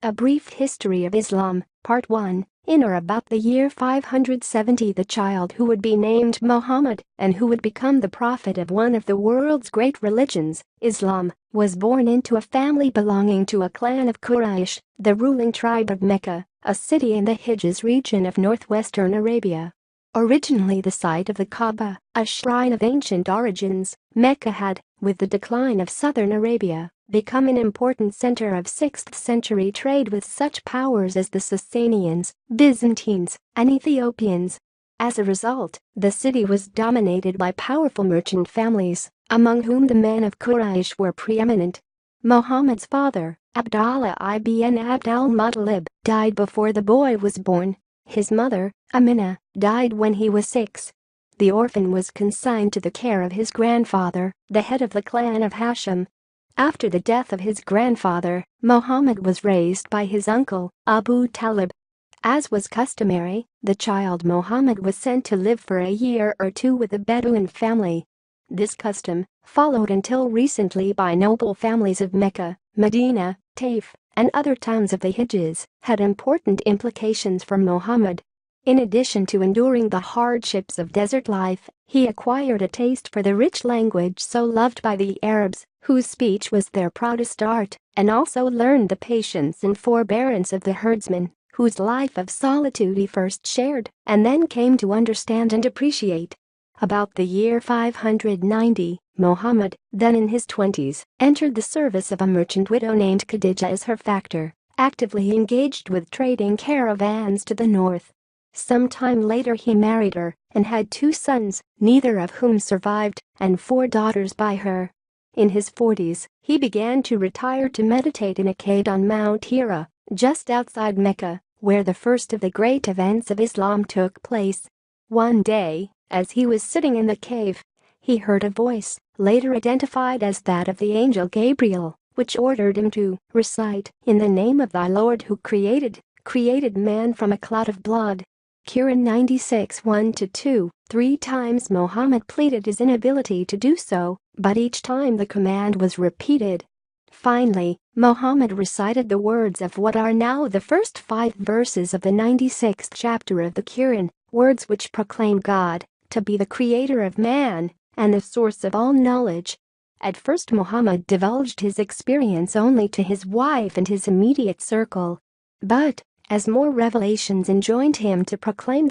A Brief History of Islam, Part 1. In or about the year 570, the child who would be named Muhammad and who would become the prophet of one of the world's great religions, Islam, was born into a family belonging to a clan of Quraysh, the ruling tribe of Mecca, a city in the Hijaz region of northwestern Arabia. Originally the site of the Kaaba, a shrine of ancient origins, Mecca had, with the decline of southern Arabia, become an important center of 6th century trade with such powers as the Sasanians, Byzantines, and Ethiopians. As a result, the city was dominated by powerful merchant families, among whom the men of Quraysh were preeminent. Muhammad's father, Abdallah ibn Abd al-Muttalib, died before the boy was born. His mother, Amina, died when he was 6. The orphan was consigned to the care of his grandfather, the head of the clan of Hashim. After the death of his grandfather, Muhammad was raised by his uncle, Abu Talib. As was customary, the child Muhammad was sent to live for a year or two with a Bedouin family. This custom, followed until recently by noble families of Mecca, Medina, Taif, and other towns of the Hijaz, had important implications for Muhammad. In addition to enduring the hardships of desert life, he acquired a taste for the rich language so loved by the Arabs, whose speech was their proudest art, and also learned the patience and forbearance of the herdsmen, whose life of solitude he first shared and then came to understand and appreciate. About the year 590, Muhammad, then in his 20s, entered the service of a merchant widow named Khadija as her factor, actively engaged with trading caravans to the north. Some time later he married her and had 2 sons, neither of whom survived, and 4 daughters by her. In his 40s, he began to retire to meditate in a cave on Mount Hira, just outside Mecca, where the first of the great events of Islam took place. One day, as he was sitting in the cave, he heard a voice, later identified as that of the angel Gabriel, which ordered him to recite, "In the name of thy Lord who created man from a clot of blood." Quran 96 1-2. 3 times Muhammad pleaded his inability to do so, but each time the command was repeated. Finally, Muhammad recited the words of what are now the first 5 verses of the 96th chapter of the Quran, words which proclaim God to be the creator of man and the source of all knowledge. At first Muhammad divulged his experience only to his wife and his immediate circle. But, as more revelations enjoined him to proclaim